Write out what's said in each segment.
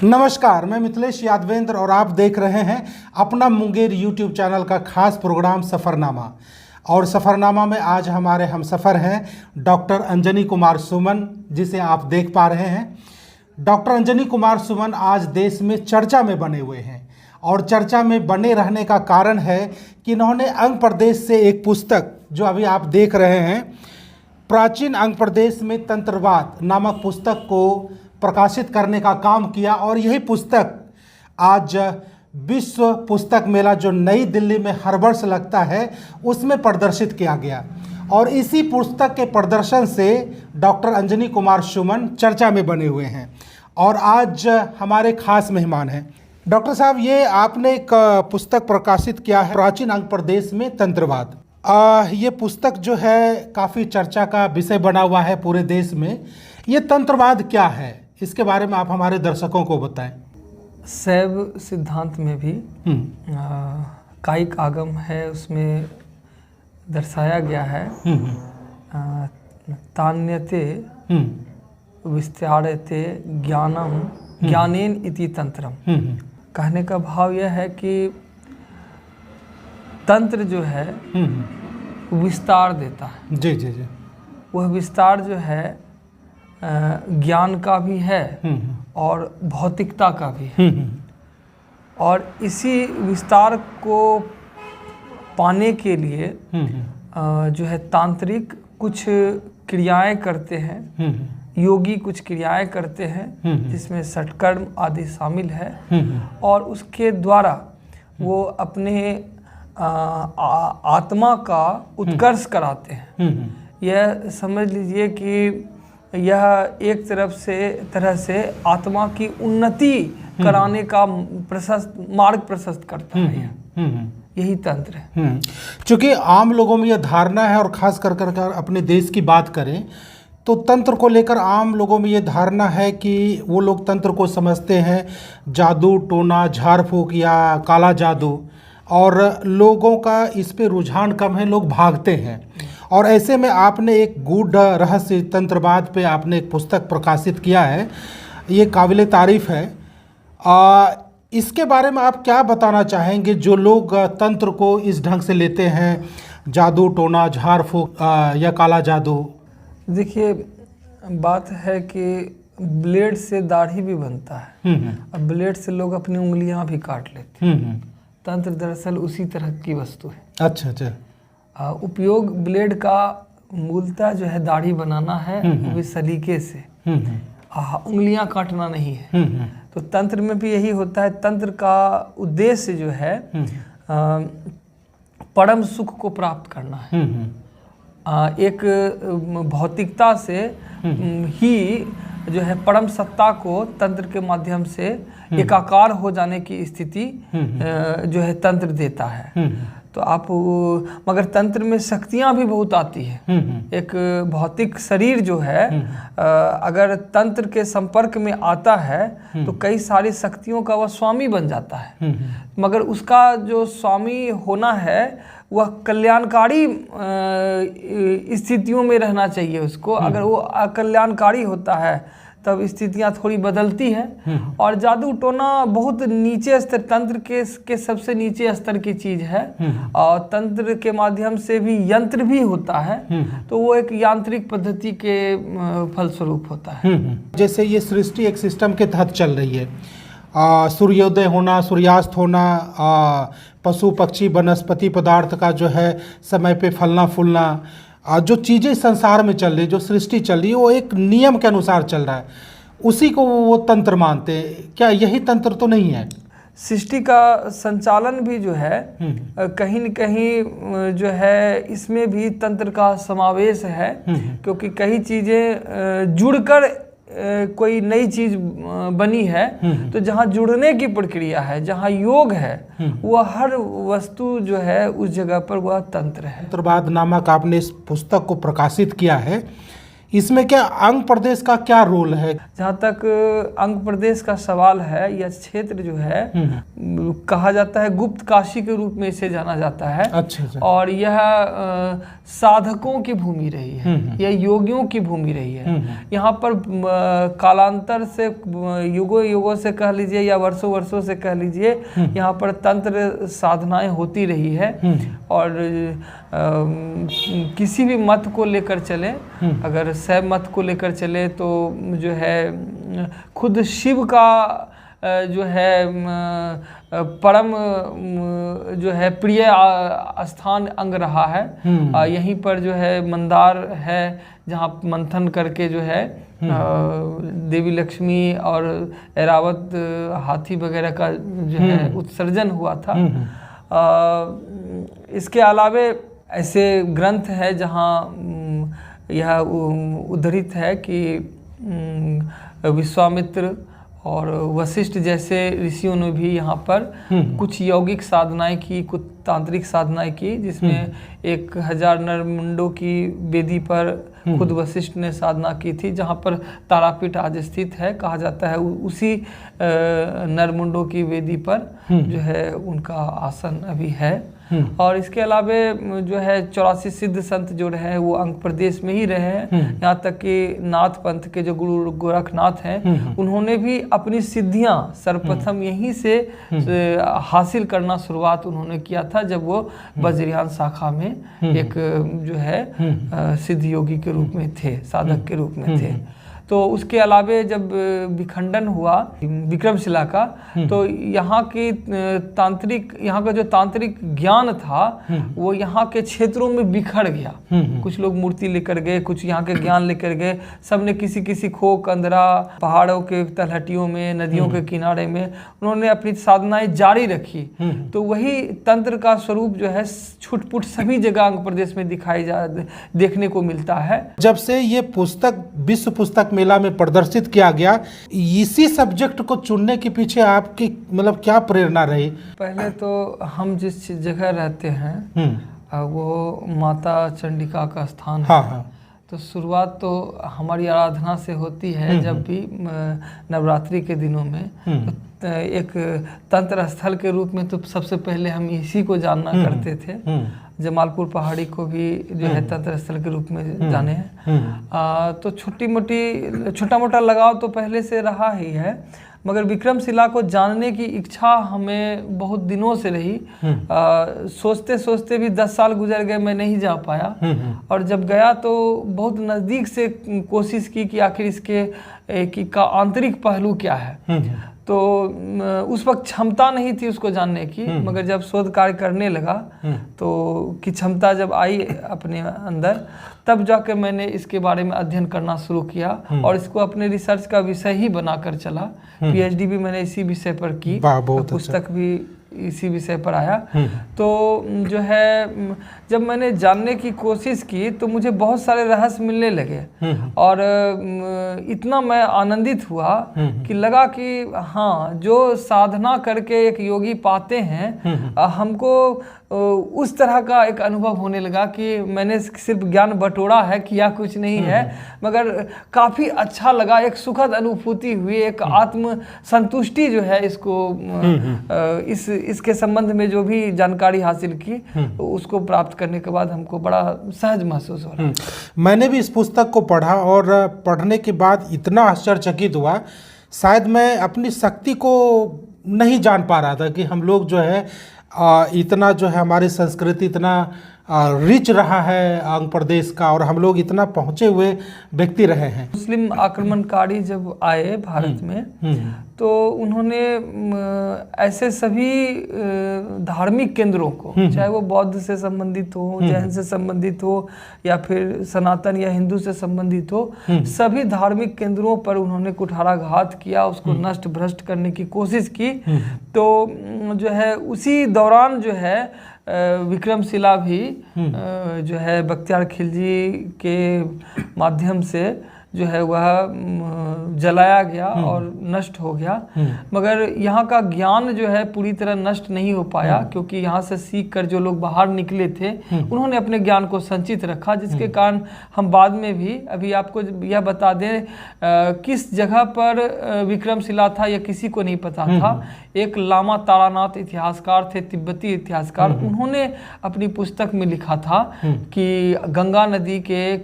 नमस्कार, मैं मिथिलेश यादवेंद्र और आप देख रहे हैं अपना मुंगेर यूट्यूब चैनल का खास प्रोग्राम सफ़रनामा। और सफ़रनामा में आज हमारे हमसफ़र हैं डॉक्टर अंजनी कुमार सुमन, जिसे आप देख पा रहे हैं। डॉक्टर अंजनी कुमार सुमन आज देश में चर्चा में बने हुए हैं और चर्चा में बने रहने का कारण है कि इन्होंने अंग प्रदेश से एक पुस्तक जो अभी आप देख रहे हैं, प्राचीन अंग प्रदेश में तंत्रवाद नामक पुस्तक को प्रकाशित करने का काम किया। और यही पुस्तक आज विश्व पुस्तक मेला जो नई दिल्ली में हर वर्ष लगता है उसमें प्रदर्शित किया गया। और इसी पुस्तक के प्रदर्शन से डॉक्टर अंजनी कुमार सुमन चर्चा में बने हुए हैं और आज हमारे खास मेहमान हैं। डॉक्टर साहब, ये आपने एक पुस्तक प्रकाशित किया है, प्राचीन अंग प्रदेश में तंत्रवाद। ये पुस्तक जो है काफ़ी चर्चा का विषय बना हुआ है पूरे देश में। ये तंत्रवाद क्या है, इसके बारे में आप हमारे दर्शकों को बताएं। शैव सिद्धांत में भी कायिक आगम है, उसमें दर्शाया गया है तान्यते विस्तारते ज्ञानम ज्ञानेन इति तंत्रम। कहने का भाव यह है कि तंत्र जो है विस्तार देता है। जी जी जी। वह विस्तार जो है ज्ञान का भी है और भौतिकता का भी है। और इसी विस्तार को पाने के लिए जो है तांत्रिक कुछ क्रियाएं करते हैं, योगी कुछ क्रियाएं करते हैं जिसमें षटकर्म आदि शामिल है। और उसके द्वारा वो अपने आत्मा का उत्कर्ष कराते हैं। यह समझ लीजिए कि यह एक तरह से आत्मा की उन्नति कराने का मार्ग प्रशस्त करता है। यही तंत्र है। चूँकि आम लोगों में यह धारणा है, और खास कर अपने देश की बात करें तो तंत्र को लेकर आम लोगों में ये धारणा है कि वो लोग तंत्र को समझते हैं जादू टोना झाड़ फूक या काला जादू, और लोगों का इस पे रुझान कम है, लोग भागते हैं। और ऐसे में आपने एक गूढ़ रहस्य तंत्रवाद पे आपने एक पुस्तक प्रकाशित किया है, ये काबिल तारीफ़ है। इसके बारे में आप क्या बताना चाहेंगे जो लोग तंत्र को इस ढंग से लेते हैं, जादू टोना झाड़ फूक या काला जादू? देखिए, बात है कि ब्लेड से दाढ़ी भी बनता है और ब्लेड से लोग अपनी उंगलियां भी काट लेते हैं। तंत्र दरअसल उसी तरह की वस्तु है। अच्छा अच्छा। उपयोग ब्लेड का मूलतः जो है दाढ़ी बनाना है, वो सलीके से, उंगलियां काटना नहीं है। तो तंत्र में भी यही होता है। तंत्र का उद्देश्य जो है परम सुख को प्राप्त करना है। एक भौतिकता से ही जो है परम सत्ता को तंत्र के माध्यम से एकाकार हो जाने की स्थिति जो है तंत्र देता है। तो आप मगर तंत्र में शक्तियां भी बहुत आती है। एक भौतिक शरीर जो है अगर तंत्र के संपर्क में आता है तो कई सारी शक्तियों का वह स्वामी बन जाता है। मगर उसका जो स्वामी होना है वह कल्याणकारी स्थितियों में रहना चाहिए उसको। अगर वो अकल्याणकारी होता है तब स्थितियां थोड़ी बदलती हैं। और जादू टोना बहुत नीचे स्तर, तंत्र के सबसे नीचे स्तर की चीज है। और तंत्र के माध्यम से भी यंत्र भी होता है, तो वो एक यांत्रिक पद्धति के फलस्वरूप होता है। जैसे ये सृष्टि एक सिस्टम के तहत चल रही है, सूर्योदय होना, सूर्यास्त होना, पशु पक्षी वनस्पति पदार्थ का जो है समय पे फलना फूलना, जो चीज़ें संसार में चल रही, जो सृष्टि चल रही है, वो एक नियम के अनुसार चल रहा है, उसी को वो तंत्र मानते हैं। क्या यही तंत्र तो नहीं है? सृष्टि का संचालन भी जो है कहीं न कहीं जो है इसमें भी तंत्र का समावेश है। क्योंकि कई चीज़ें जुड़कर कोई नई चीज बनी है, तो जहाँ जुड़ने की प्रक्रिया है, जहाँ योग है, वह हर वस्तु जो है उस जगह पर वह तंत्र है। तंत्रवाद नामक आपने इस पुस्तक को प्रकाशित किया है। इसमें क्या अंग प्रदेश का क्या रोल है? जहाँ तक अंग प्रदेश का सवाल है, यह क्षेत्र जो है कहा जाता है गुप्त काशी के रूप में इसे जाना जाता है। अच्छा। और यह साधकों की भूमि रही है, यह योगियों की भूमि रही है। यहाँ पर कालांतर से युगों से कह लीजिए या वर्षों से कह लीजिए, यहाँ पर तंत्र साधनाएं होती रही है। और किसी भी मत को लेकर चले, अगर शैव मत को लेकर चले तो जो है खुद शिव का जो है परम जो है प्रिय स्थान अंग रहा है। यहीं पर जो है मंदार है, जहाँ मंथन करके जो है देवी लक्ष्मी और ऐरावत हाथी वगैरह का जो है उत्सर्जन हुआ था। इसके अलावे ऐसे ग्रंथ है जहाँ यह उद्धृत है कि विश्वामित्र और वशिष्ठ जैसे ऋषियों ने भी यहाँ पर कुछ यौगिक साधनाएं की, कुछ तांत्रिक साधनाएं की, जिसमें 1000 नरमुंडों की वेदी पर खुद वशिष्ठ ने साधना की थी, जहाँ पर तारापीठ आज स्थित है। कहा जाता है उसी नरमुंडों की वेदी पर जो है उनका आसन अभी है। और इसके अलावे जो है 84 सिद्ध संत जो रहे वो अंग प्रदेश में ही रहे हैं। यहाँ तक कि नाथ पंथ के जो गुरु गोरखनाथ हैं, उन्होंने भी अपनी सिद्धियां सर्वप्रथम यहीं से हासिल करना शुरुआत उन्होंने किया था, जब वो वज्रयान शाखा में एक जो है सिद्ध योगी के रूप में थे, साधक के रूप में थे। तो उसके अलावे जब विखंडन हुआ विक्रमशिला का, तो यहाँ का जो तांत्रिक ज्ञान था वो यहाँ के क्षेत्रों में बिखर गया। कुछ लोग मूर्ति लेकर गए, कुछ यहाँ के ज्ञान लेकर गए, सबने किसी खो कंदरा पहाड़ों के तलहटियों में, नदियों के किनारे में उन्होंने अपनी साधनाएं जारी रखी। तो वही तंत्र का स्वरूप जो है छुटपुट सभी जगह अंग प्रदेश में देखने को मिलता है। जब से ये पुस्तक विश्व पुस्तक मेला में प्रदर्शित किया गया, इसी सब्जेक्ट को चुनने के पीछे आपकी मतलब क्या प्रेरणा रही? पहले तो हम जिस जगह रहते हैं वो माता चंडिका का स्थान है। तो शुरुआत तो हमारी आराधना से होती है। जब भी नवरात्रि के दिनों में तो एक तंत्र स्थल के रूप में तो सबसे पहले हम इसी को जानना करते थे। जमालपुर पहाड़ी को भी जो है तंत्र स्थल के रूप में जाने हैं। तो छोटा मोटा लगाव तो पहले से रहा ही है, मगर विक्रमशिला को जानने की इच्छा हमें बहुत दिनों से रही। सोचते सोचते भी 10 साल गुजर गए, मैं नहीं जा पाया। और जब गया तो बहुत नज़दीक से कोशिश की कि आखिर इसके का आंतरिक पहलू क्या है। तो उस वक्त क्षमता नहीं थी उसको जानने की, मगर जब शोध कार्य करने लगा तो की क्षमता जब आई अपने अंदर, तब जाकर मैंने इसके बारे में अध्ययन करना शुरू किया और इसको अपने रिसर्च का विषय ही बनाकर चला। पीएचडी भी मैंने इसी विषय पर की, पुस्तक भी इसी विषय पर आया। तो जो है जब मैंने जानने की कोशिश की तो मुझे बहुत सारे रहस्य मिलने लगे और इतना मैं आनंदित हुआ कि लगा कि हाँ, जो साधना करके एक योगी पाते हैं, हमको उस तरह का एक अनुभव होने लगा कि मैंने सिर्फ ज्ञान बटोरा है, किया कुछ नहीं है, मगर काफ़ी अच्छा लगा, एक सुखद अनुभूति हुई, एक आत्म संतुष्टि जो है इसको इसके संबंध में जो भी जानकारी हासिल की उसको प्राप्त करने के बाद हमको बड़ा सहज महसूस हो रहा है। मैंने भी इस पुस्तक को पढ़ा और पढ़ने के बाद इतना आश्चर्यचकित हुआ, शायद मैं अपनी शक्ति को नहीं जान पा रहा था कि हम लोग जो है इतना जो है हमारी संस्कृति इतना रिच रहा है अंग प्रदेश का, और हम लोग इतना पहुँचे हुए व्यक्ति रहे हैं। मुस्लिम आक्रमणकारी जब आए भारत में तो उन्होंने ऐसे सभी धार्मिक केंद्रों को, चाहे वो बौद्ध से संबंधित हो, जैन से संबंधित हो या फिर सनातन या हिंदू से संबंधित हो, सभी धार्मिक केंद्रों पर उन्होंने कुठाराघात किया, उसको नष्ट भ्रष्ट करने की कोशिश की। तो जो है उसी दौरान जो है विक्रमशिला भी जो है बख्तियार खिलजी के माध्यम से जो है वह जलाया गया और नष्ट हो गया। मगर यहाँ का ज्ञान जो है पूरी तरह नष्ट नहीं हो पाया, क्योंकि यहाँ से सीख कर जो लोग बाहर निकले थे उन्होंने अपने ज्ञान को संचित रखा, जिसके कारण हम बाद में भी, अभी आपको यह बता दें किस जगह पर विक्रमशिला था यह किसी को नहीं पता था। एक लामा तारानाथ इतिहासकार थे, तिब्बती इतिहासकार, उन्होंने अपनी पुस्तक में लिखा था कि गंगा नदी के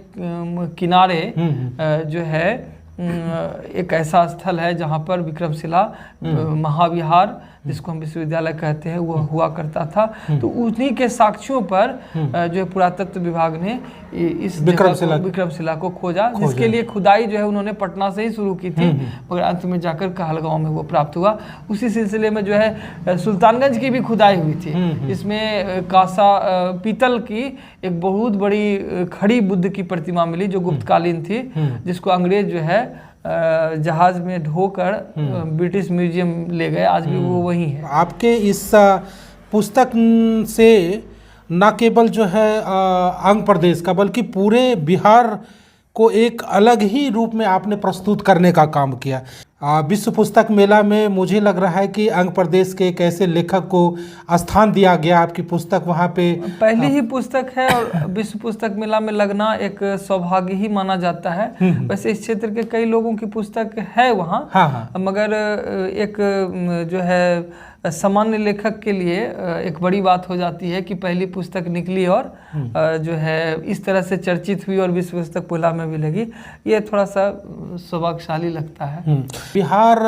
किनारे जो है एक ऐसा स्थल है जहाँ पर विक्रमशिला महाविहार, जिसको हम विश्वविद्यालय कहते हैं, वो हुआ करता था। तो उन्हीं के साक्ष्यों पर जो है पुरातत्व विभाग ने इस विक्रमशिला को खोजा, जिसके लिए खुदाई जो है उन्होंने पटना से ही शुरू की थी, मगर अंत में जाकर कहलगांव में वो प्राप्त हुआ। उसी सिलसिले में जो है सुल्तानगंज की भी खुदाई हुई थी। इसमें कासा पीतल की एक बहुत बड़ी खड़ी बुद्ध की प्रतिमा मिली जो गुप्तकालीन थी, जिसको अंग्रेज जो है जहाज में ढोकर ब्रिटिश म्यूजियम ले गए। आज भी वो वही है। आपके इस पुस्तक से न केवल जो है अंग प्रदेश का बल्कि पूरे बिहार को एक अलग ही रूप में आपने प्रस्तुत करने का काम किया। विश्व पुस्तक मेला में मुझे लग रहा है कि अंग प्रदेश के एक ऐसे लेखक को स्थान दिया गया, आपकी पुस्तक वहाँ पे पहली ही पुस्तक है और विश्व पुस्तक मेला में लगना एक सौभाग्य ही माना जाता है। वैसे इस क्षेत्र के कई लोगों की पुस्तक है वहाँ, मगर एक जो है सामान्य लेखक के लिए एक बड़ी बात हो जाती है कि पहली पुस्तक निकली और जो है इस तरह से चर्चित हुई और विश्व पुस्तक मेला में भी लगी, ये थोड़ा सा सौभाग्यशाली लगता है। बिहार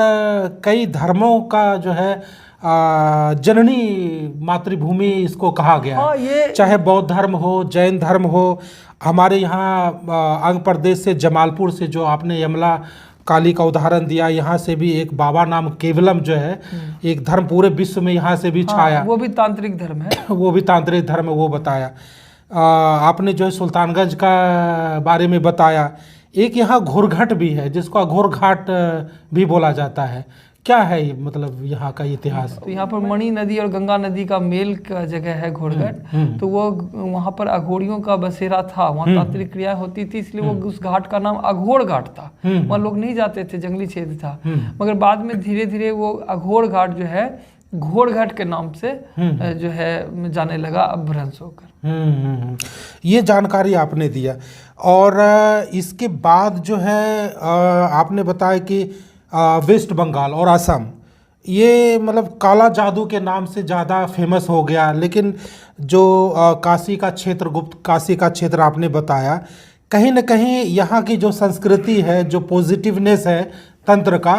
कई धर्मों का जो है जननी मातृभूमि इसको कहा गया है। चाहे बौद्ध धर्म हो, जैन धर्म हो, हमारे यहाँ अंग प्रदेश से जमालपुर से जो आपने यमला काली का उदाहरण दिया, यहाँ से भी एक बाबा नाम केवलम जो है एक धर्म पूरे विश्व में यहाँ से भी छाया। वो भी तांत्रिक धर्म है। वो भी तांत्रिक धर्म है, वो बताया। आपने जो है सुल्तानगंज का बारे में बताया। एक यहाँ घोरघट भी है जिसको अघोर घाट भी बोला जाता है। क्या है ये मतलब यहाँ का इतिहास? तो यहाँ पर मणि नदी और गंगा नदी का मेल का जगह है घोड़घट। तो वो वहाँ पर अघोड़ियों का बसेरा था, वहाँ तांत्रिक क्रिया होती थी, इसलिए वो उस घाट का नाम अघोड़ घाट था। वहाँ लोग नहीं जाते थे, जंगली क्षेत्र था। मगर बाद में धीरे धीरे वो अघोड़ घाट जो है घोड़घाट के नाम से जो है जाने लगा, अपभ्रंश होकर। ये जानकारी आपने दिया। और इसके बाद जो है आपने बताया कि वेस्ट बंगाल और असम ये मतलब काला जादू के नाम से ज़्यादा फेमस हो गया, लेकिन जो काशी का क्षेत्र, गुप्त काशी का क्षेत्र आपने बताया, कहीं ना कहीं यहाँ की जो संस्कृति है, जो पॉजिटिवनेस है तंत्र का,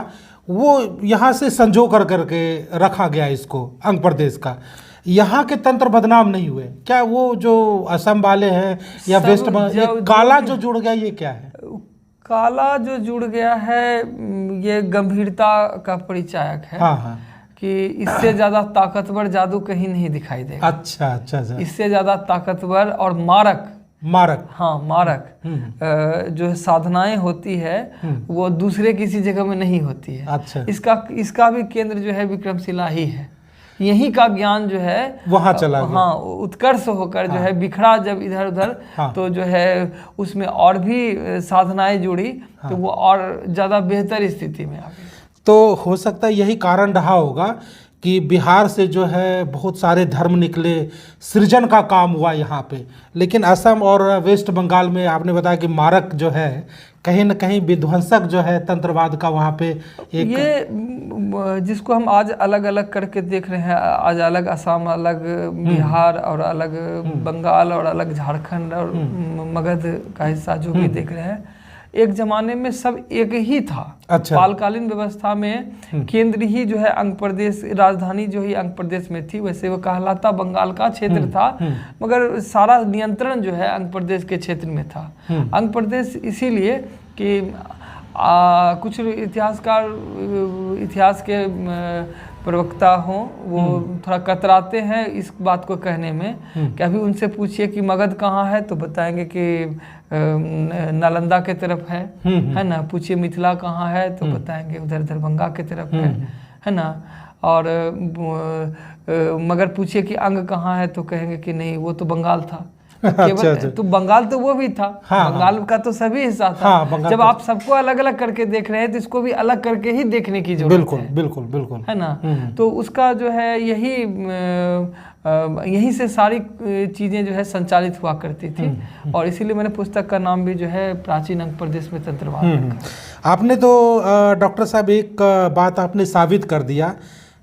वो यहाँ से संजो कर करके रखा गया इसको अंग प्रदेश का। यहाँ के तंत्र बदनाम नहीं हुए क्या? वो जो असम वाले हैं या वेस्ट बंगाल, काला जो जुड़ गया ये क्या है? काला जो जुड़ गया है ये गंभीरता का परिचायक है। कि इससे ज्यादा ताकतवर जादू कहीं नहीं दिखाई देगा। अच्छा। इससे ज्यादा ताकतवर और मारक जो साधनाएं होती है वो दूसरे किसी जगह में नहीं होती है। अच्छा। इसका भी केंद्र जो है विक्रमशिला ही है। यहीं का ज्ञान जो है वहाँ चला गया। उत्कर्ष होकर जो है बिखरा जब इधर उधर, तो जो है उसमें और भी साधनाएं जुड़ी, तो वो और ज़्यादा बेहतर स्थिति में आ गई। तो हो सकता है यही कारण रहा होगा कि बिहार से जो है बहुत सारे धर्म निकले, सृजन का काम हुआ यहाँ पे। लेकिन असम और वेस्ट बंगाल में आपने बताया कि मारक जो है कहीं न कहीं विध्वंसक जो है तंत्रवाद का वहाँ पे एक, ये जिसको हम आज अलग अलग करके देख रहे हैं, आज अलग असम, अलग बिहार और अलग बंगाल और अलग झारखंड और मगध का हिस्सा जो भी देख रहे हैं, एक जमाने में सब एक ही था। अच्छा। पालकालीन व्यवस्था में केंद्र ही जो है अंग प्रदेश, राजधानी जो ही अंग प्रदेश में थी, वैसे वो कहलाता बंगाल का क्षेत्र था, मगर सारा नियंत्रण जो है अंग प्रदेश के क्षेत्र में था। अंग प्रदेश इसीलिए कि कुछ इतिहासकार, इतिहास के प्रवक्ता हों, वो थोड़ा कतराते हैं इस बात को कहने में कि अभी उनसे पूछिए कि मगध कहाँ है तो बताएंगे कि नालंदा के तरफ है ना। पूछिए मिथिला कहाँ है तो बताएंगे उधर दरभंगा के तरफ है ना। और मगर पूछिए कि अंग कहाँ है तो कहेंगे कि नहीं वो तो बंगाल था। केवल तो बंगाल तो वो भी था। हाँ, बंगाल का तो सभी हिस्सा था। हाँ, जब आप सबको अलग अलग करके देख रहे हैं तो इसको भी अलग करके ही देखने की जरूरत बिल्कुल है। बिल्कुल बिल्कुल है ना। तो उसका जो है यहीं से सारी चीज़ें जो है संचालित हुआ करती थी, और इसीलिए मैंने पुस्तक का नाम भी जो है प्राचीन अंग प्रदेश में तंत्रवाद रखा। आपने तो डॉक्टर साहब एक बात आपने साबित कर दिया,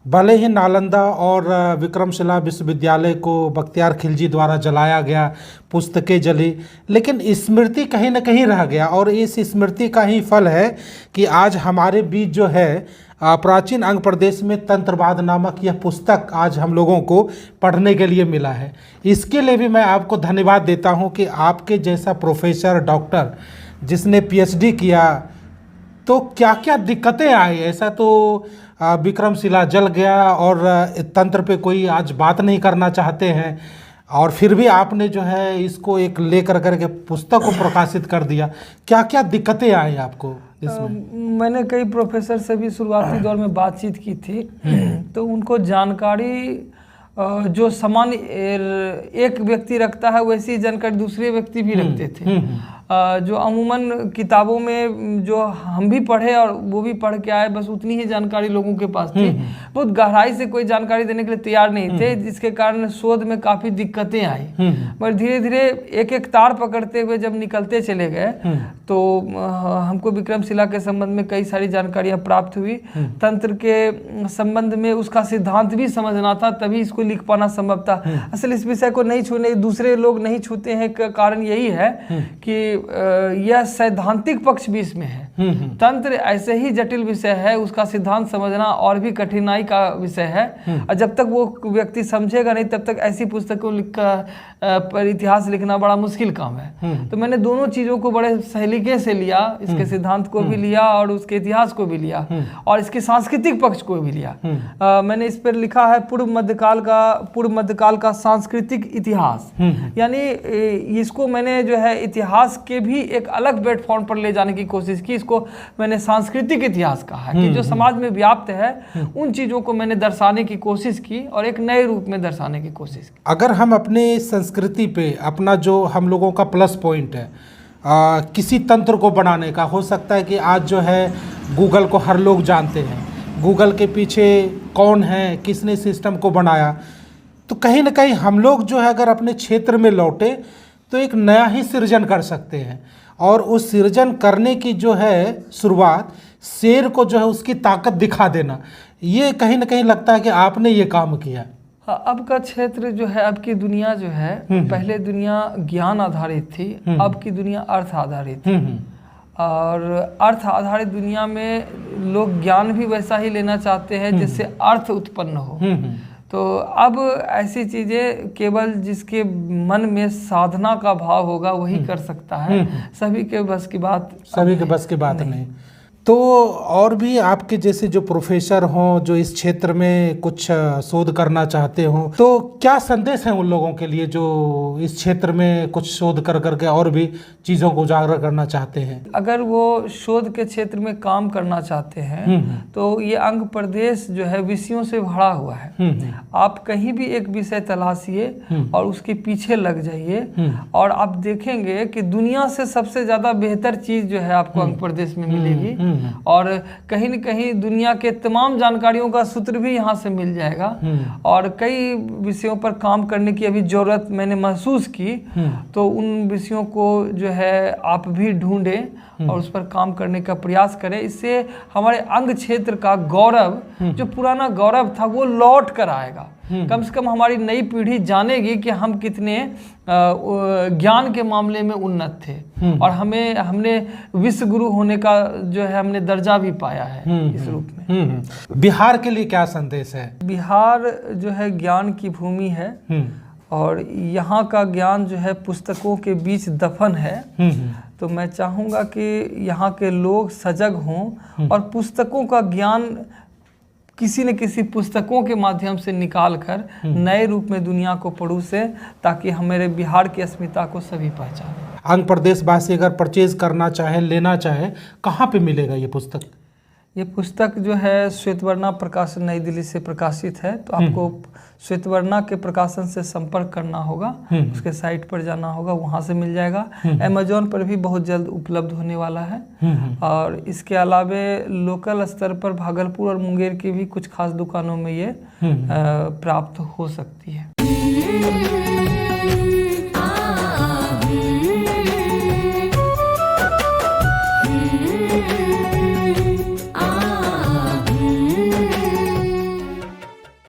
भले ही नालंदा और विक्रमशिला विश्वविद्यालय को बख्तियार खिलजी द्वारा जलाया गया, पुस्तकें जली, लेकिन स्मृति कहीं ना कहीं रह गया, और इस स्मृति का ही फल है कि आज हमारे बीच जो है प्राचीन अंग प्रदेश में तंत्रवाद नामक यह पुस्तक आज हम लोगों को पढ़ने के लिए मिला है। इसके लिए भी मैं आपको धन्यवाद देता हूं कि आपके जैसा प्रोफेसर, डॉक्टर जिसने पीएचडी किया, तो क्या क्या दिक्कतें आई। ऐसा तो विक्रमशिला जल गया और तंत्र पे कोई आज बात नहीं करना चाहते हैं, और फिर भी आपने जो है इसको एक लेकर करके पुस्तक को प्रकाशित कर दिया। क्या क्या दिक्कतें आई आपको इसमें? मैंने कई प्रोफेसर से भी शुरुआती दौर में बातचीत की थी, तो उनको जानकारी जो सामान्य एक व्यक्ति रखता है वैसी जानकारी दूसरे व्यक्ति भी रखते थे। जो अमूमन किताबों में जो हम भी पढ़े और वो भी पढ़ के आए, बस उतनी ही जानकारी लोगों के पास थी। बहुत गहराई से कोई जानकारी देने के लिए तैयार नहीं थे, जिसके कारण शोध में काफ़ी दिक्कतें आई। मगर धीरे धीरे एक एक तार पकड़ते हुए जब निकलते चले गए तो हमको विक्रमशिला के संबंध में कई सारी जानकारियाँ प्राप्त हुई। तंत्र के संबंध में उसका सिद्धांत भी समझना था, तभी इसको लिख पाना संभव था। असल इस विषय को नहीं छूने, दूसरे लोग नहीं छूते हैं का कारण यही है कि यह सैद्धांतिक पक्ष भी इसमें है। तंत्र ऐसे ही जटिल विषय है, उसका सिद्धांत समझना और भी कठिनाई का विषय है, और जब तक वो व्यक्ति समझेगा नहीं तब तक ऐसी पुस्तकों पर इतिहास लिखना बड़ा मुश्किल काम है। तो मैंने दोनों चीज़ों को बड़े सलीके से लिया, इसके सिद्धांत को भी लिया और उसके इतिहास को भी लिया, और इसके सांस्कृतिक पक्ष को भी लिया। मैंने इस पर लिखा है पूर्व मध्यकाल का सांस्कृतिक इतिहास, यानी इसको मैंने जो है इतिहास के भी एक अलग प्लेटफॉर्म पर ले जाने की कोशिश की। इसको मैंने सांस्कृतिक इतिहास कहा है कि जो समाज में व्याप्त है उन चीज़ों को मैंने दर्शाने की कोशिश की और एक नए रूप में दर्शाने की कोशिश की। अगर हम अपने संस्कृति पे अपना जो हम लोगों का प्लस पॉइंट है किसी तंत्र को बनाने का, हो सकता है कि आज जो है गूगल को हर लोग जानते हैं, गूगल के पीछे कौन है, किसने सिस्टम को बनाया, तो कहीं ना कहीं हम लोग जो है अगर अपने क्षेत्र में लौटे तो एक नया ही सृजन कर सकते हैं, और उस सृजन करने की जो है शुरुआत शेर को जो है उसकी ताकत दिखा देना, ये कहीं ना कहीं लगता है कि आपने ये काम किया। अब का क्षेत्र जो है, अब की दुनिया जो है, पहले दुनिया ज्ञान आधारित थी, अब की दुनिया अर्थ आधारित थी। और अर्थ आधारित दुनिया में लोग ज्ञान भी वैसा ही लेना चाहते हैं जिससे अर्थ उत्पन्न हो। तो अब ऐसी चीज़ें केवल जिसके मन में साधना का भाव होगा वही कर सकता है, सभी के बस की बात नहीं। तो और भी आपके जैसे जो प्रोफेसर हों जो इस क्षेत्र में कुछ शोध करना चाहते हों, तो क्या संदेश है उन लोगों के लिए जो इस क्षेत्र में कुछ शोध कर करके और भी चीज़ों को उजागर करना चाहते हैं? अगर वो शोध के क्षेत्र में काम करना चाहते हैं तो ये अंग प्रदेश जो है विषयों से भरा हुआ है। आप कहीं भी एक विषय तलाशिए और उसके पीछे लग जाइए और आप देखेंगे कि दुनिया से सबसे ज़्यादा बेहतर चीज़ जो है आपको अंग प्रदेश में मिलेगी, और कहीं न कहीं दुनिया के तमाम जानकारियों का सूत्र भी यहाँ से मिल जाएगा। और कई विषयों पर काम करने की अभी ज़रूरत मैंने महसूस की, तो उन विषयों को जो है आप भी ढूंढें और उस पर काम करने का प्रयास करें। इससे हमारे अंग क्षेत्र का गौरव, जो पुराना गौरव था, वो लौट कर आएगा। कम से कम हमारी नई पीढ़ी जानेगी कि हम कितने ज्ञान के मामले में उन्नत थे, और हमने विश्व गुरु होने का जो है हमने दर्जा भी पाया है इस रूप में। बिहार के लिए क्या संदेश है? बिहार जो है ज्ञान की भूमि है, और यहाँ का ज्ञान जो है पुस्तकों के बीच दफन है। तो मैं चाहूँगा कि यहाँ के लोग सजग हों और पुस्तकों का ज्ञान किसी न किसी पुस्तकों के माध्यम से निकाल कर नए रूप में दुनिया को परोसे, ताकि हमारे बिहार की अस्मिता को सभी पहचानें। अंग प्रदेश वासी अगर परचेज करना चाहे, लेना चाहे, कहाँ पे मिलेगा ये पुस्तक? ये पुस्तक जो है श्वेतवर्णा प्रकाशन नई दिल्ली से प्रकाशित है। तो आपको श्वेतवर्णा के प्रकाशन से संपर्क करना होगा, उसके साइट पर जाना होगा, वहाँ से मिल जाएगा। अमेजोन पर भी बहुत जल्द उपलब्ध होने वाला है। और इसके अलावे लोकल स्तर पर भागलपुर और मुंगेर की भी कुछ खास दुकानों में ये प्राप्त हो सकती है।